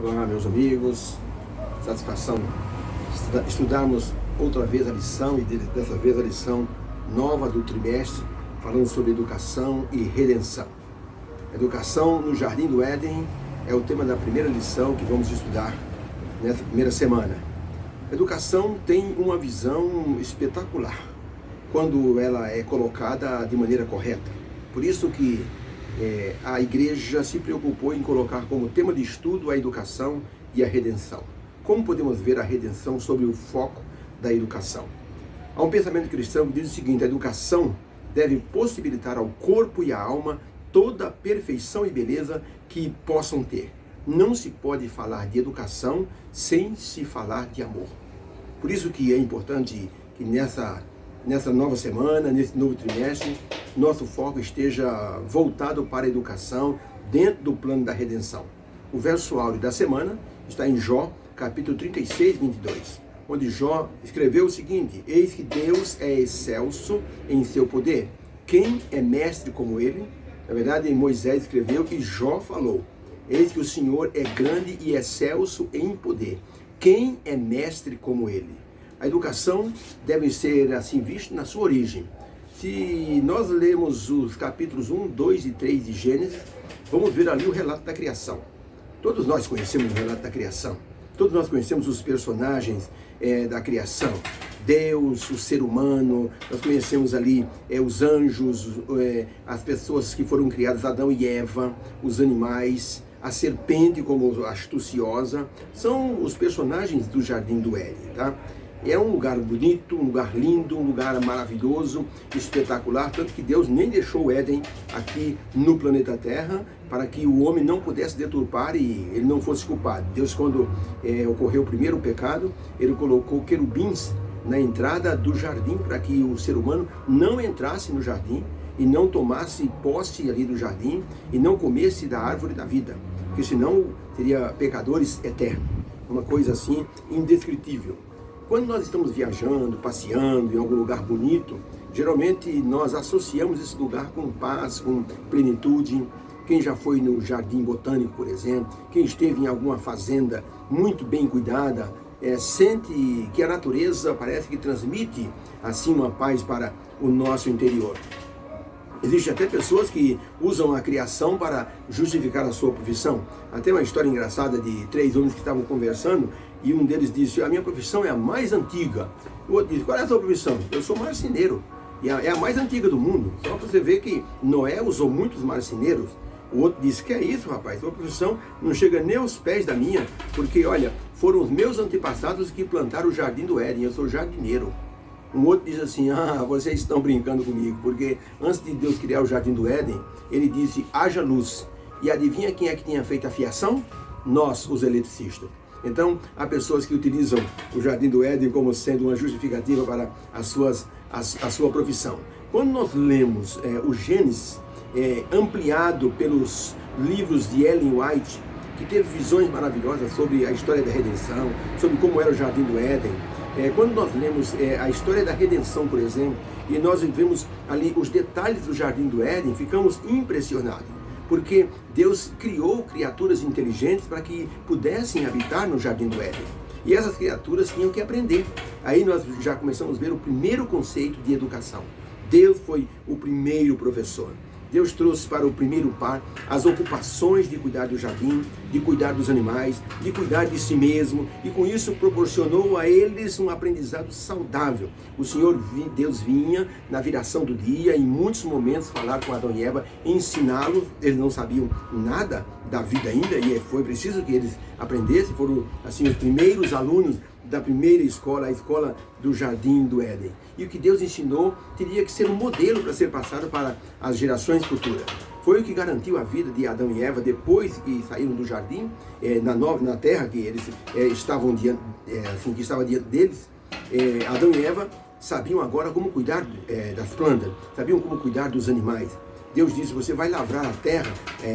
Olá, meus amigos, satisfação estudarmos outra vez a lição, e dessa vez a lição nova do trimestre, falando sobre educação e redenção. Educação no Jardim do Éden é o tema da primeira lição que vamos estudar nessa primeira semana. Educação tem uma visão espetacular quando ela é colocada de maneira correta. Por isso que a igreja se preocupou em colocar como tema de estudo a educação e a redenção. Como podemos ver a redenção sobre o foco da educação? Há um pensamento cristão que diz o seguinte: a educação deve possibilitar ao corpo e à alma toda a perfeição e beleza que possam ter. Não se pode falar de educação sem se falar de amor. Por isso que é importante que nessa nova semana, nesse novo trimestre, nosso foco esteja voltado para a educação dentro do plano da redenção. O verso áureo da semana está em Jó, capítulo 36, 22, onde Jó escreveu o seguinte: eis que Deus é excelso em seu poder. Quem é mestre como ele? Na verdade, Moisés escreveu e Jó falou: eis que o Senhor é grande e excelso em poder. Quem é mestre como ele? A educação deve ser assim vista na sua origem. Se nós lermos os capítulos 1, 2 e 3 de Gênesis, vamos ver ali o relato da criação. Todos nós conhecemos o relato da criação. Todos nós conhecemos os personagens da criação. Deus, o ser humano, nós conhecemos ali os anjos, as pessoas que foram criadas, Adão e Eva, os animais, a serpente como astuciosa, são os personagens do Jardim do Éden, tá? É um lugar bonito, um lugar lindo, um lugar maravilhoso, espetacular, tanto que Deus nem deixou o Éden aqui no planeta Terra para que o homem não pudesse deturpar e ele não fosse culpado. Deus, quando ocorreu o primeiro pecado, ele colocou querubins na entrada do jardim para que o ser humano não entrasse no jardim e não tomasse posse ali do jardim e não comesse da árvore da vida, porque senão seria pecadores eternos, uma coisa assim indescritível. Quando nós estamos viajando, passeando em algum lugar bonito, geralmente nós associamos esse lugar com paz, com plenitude. Quem já foi no Jardim Botânico, por exemplo, quem esteve em alguma fazenda muito bem cuidada, sente que a natureza parece que transmite assim uma paz para o nosso interior. Existem até pessoas que usam a criação para justificar a sua profissão. Até uma história engraçada de 3 homens que estavam conversando e um deles disse: a minha profissão é a mais antiga. O outro disse: qual é a sua profissão? Eu sou marceneiro. E é a mais antiga do mundo. Só para você ver que Noé usou muitos marceneiros. O outro disse: que é isso, rapaz? Sua profissão não chega nem aos pés da minha, porque olha, foram os meus antepassados que plantaram o Jardim do Éden, eu sou jardineiro. Um outro diz assim: vocês estão brincando comigo, porque antes de Deus criar o Jardim do Éden, ele disse: haja luz. E adivinha quem é que tinha feito a fiação? Nós, os eletricistas. Então, há pessoas que utilizam o Jardim do Éden como sendo uma justificativa para a sua profissão. Quando nós lemos o Gênesis, ampliado pelos livros de Ellen White, que teve visões maravilhosas sobre a história da redenção, sobre como era o Jardim do Éden, quando nós lemos a história da redenção, por exemplo, e nós vemos ali os detalhes do Jardim do Éden, ficamos impressionados, porque Deus criou criaturas inteligentes para que pudessem habitar no Jardim do Éden. E essas criaturas tinham que aprender. Aí nós já começamos a ver o primeiro conceito de educação. Deus foi o primeiro professor. Deus trouxe para o primeiro par as ocupações de cuidar do jardim, de cuidar dos animais, de cuidar de si mesmo, e com isso proporcionou a eles um aprendizado saudável. O Senhor, Deus vinha na viração do dia, em muitos momentos falar com Adão e Eva, ensiná-los. Eles não sabiam nada da vida ainda e foi preciso que eles aprendessem. Foram assim os primeiros alunos da primeira escola, a escola do Jardim do Éden. E o que Deus ensinou teria que ser um modelo para ser passado para as gerações futuras. Foi o que garantiu a vida de Adão e Eva depois que saíram do jardim, na terra que eles estavam diante, que estava diante deles. Adão e Eva sabiam agora como cuidar das plantas, sabiam como cuidar dos animais. Deus disse: você vai lavrar a terra,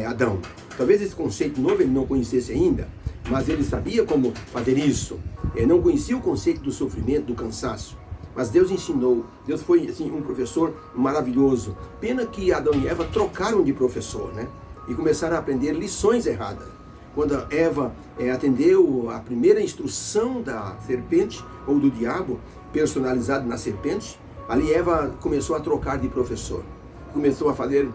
Adão. Talvez esse conceito novo ele não conhecesse ainda, mas ele sabia como fazer isso. Ele não conhecia o conceito do sofrimento, do cansaço. Mas Deus ensinou. Deus foi assim, um professor maravilhoso. Pena que Adão e Eva trocaram de professor, né? E começaram a aprender lições erradas. quando Eva atendeu a primeira instrução da serpente, ou do diabo, personalizado na serpente, ali Eva começou a trocar de professor. Começou a fazer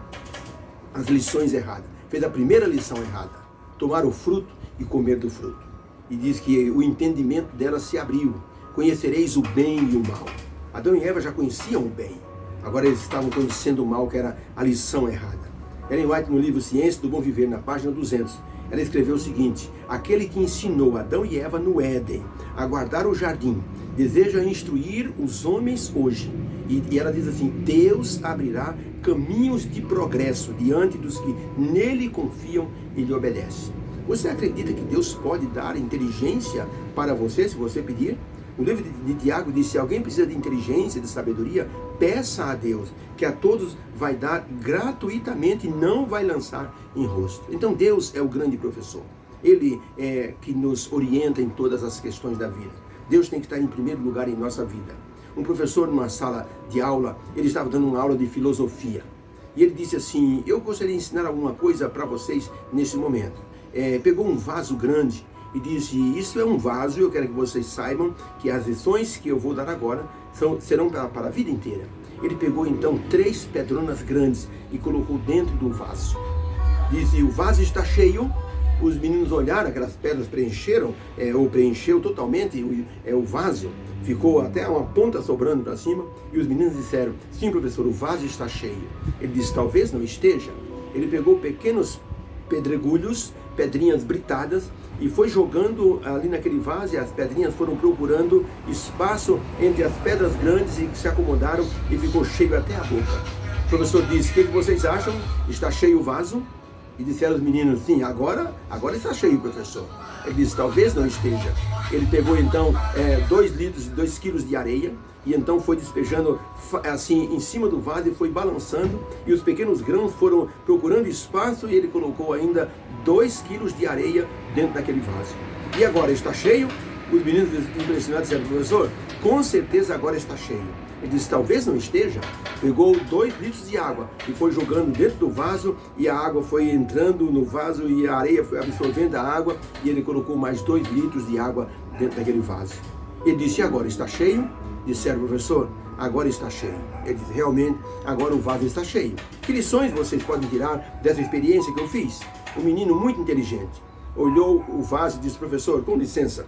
as lições erradas. Fez a primeira lição errada. Tomar o fruto e comer do fruto. E diz que o entendimento dela se abriu. Conhecereis o bem e o mal. Adão e Eva já conheciam o bem. Agora eles estavam conhecendo o mal, que era a lição errada. Ellen White, no livro Ciência do Bom Viver, na página 200, ela escreveu o seguinte: aquele que ensinou Adão e Eva no Éden a guardar o jardim, deseja instruir os homens hoje. E ela diz assim: Deus abrirá caminhos de progresso diante dos que nele confiam e lhe obedecem. Você acredita que Deus pode dar inteligência para você, se você pedir? O livro de Tiago diz: se alguém precisa de inteligência, de sabedoria, peça a Deus, que a todos vai dar gratuitamente e não vai lançar em rosto. Então Deus é o grande professor. Ele é que nos orienta em todas as questões da vida. Deus tem que estar em primeiro lugar em nossa vida. Um professor, numa sala de aula, ele estava dando uma aula de filosofia. E ele disse assim: eu gostaria de ensinar alguma coisa para vocês nesse momento. Pegou um vaso grande e disse: isso é um vaso, eu quero que vocês saibam que as lições que eu vou dar agora serão para a vida inteira. Ele pegou então 3 pedronas grandes e colocou dentro do vaso. Disse: o vaso está cheio. Os meninos olharam, aquelas pedras preencheram, preencheu totalmente o vaso. Ficou até uma ponta sobrando para cima. E os meninos disseram: sim, professor, o vaso está cheio. Ele disse: talvez não esteja. Ele pegou pequenos pedregulhos, pedrinhas britadas, e foi jogando ali naquele vaso, e as pedrinhas foram procurando espaço entre as pedras grandes e se acomodaram e ficou cheio até a boca. O professor disse: o que vocês acham? Está cheio o vaso? E disseram os meninos: sim, agora está cheio, professor. Ele disse: talvez não esteja. Ele pegou então 2 quilos de areia, e então foi despejando assim em cima do vaso e foi balançando, e os pequenos grãos foram procurando espaço, e ele colocou ainda 2 quilos de areia dentro daquele vaso. E agora está cheio? Os meninos impressionados disseram: professor, com certeza agora está cheio. Ele disse: talvez não esteja. Pegou 2 litros de água e foi jogando dentro do vaso, e a água foi entrando no vaso e a areia foi absorvendo a água, e ele colocou mais 2 litros de água dentro daquele vaso. Ele disse: agora está cheio? Disseram: professor, agora está cheio. Ele disse: realmente, agora o vaso está cheio. Que lições vocês podem tirar dessa experiência que eu fiz? Um menino muito inteligente olhou o vaso e disse: professor, com licença,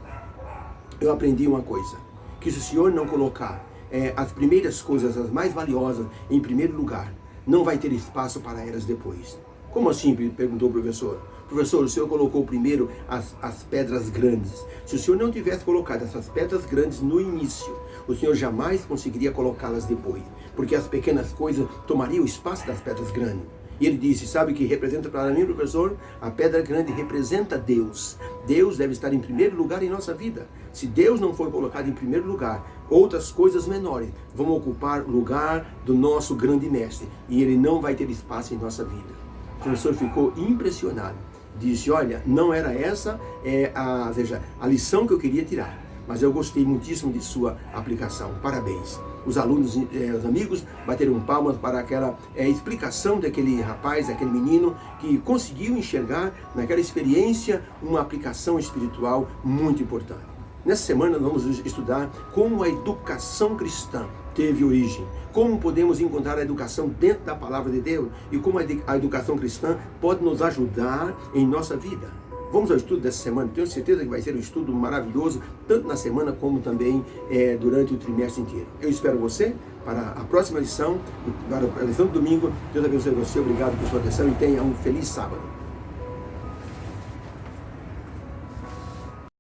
eu aprendi uma coisa, que se o senhor não colocar as primeiras coisas, as mais valiosas, em primeiro lugar, não vai ter espaço para elas depois. Como assim? Perguntou o professor. Professor, o senhor colocou primeiro as pedras grandes. Se o senhor não tivesse colocado essas pedras grandes no início, o senhor jamais conseguiria colocá-las depois, porque as pequenas coisas tomariam o espaço das pedras grandes. E ele disse: sabe o que representa para mim, professor? A pedra grande representa Deus. Deus deve estar em primeiro lugar em nossa vida. Se Deus não for colocado em primeiro lugar, outras coisas menores vão ocupar o lugar do nosso grande mestre, e ele não vai ter espaço em nossa vida. O professor ficou impressionado. Disse: olha, não era essa a lição que eu queria tirar, mas eu gostei muitíssimo de sua aplicação. Parabéns. Os alunos, os amigos, bateram palmas para aquela explicação daquele rapaz, daquele menino, que conseguiu enxergar naquela experiência uma aplicação espiritual muito importante. Nessa semana nós vamos estudar como a educação cristã teve origem, como podemos encontrar a educação dentro da palavra de Deus e como a educação cristã pode nos ajudar em nossa vida. Vamos ao estudo dessa semana. Tenho certeza que vai ser um estudo maravilhoso, tanto na semana como também durante o trimestre inteiro. Eu espero você para a próxima lição, para a lição do domingo. Deus abençoe você. Obrigado por sua atenção e tenha um feliz sábado.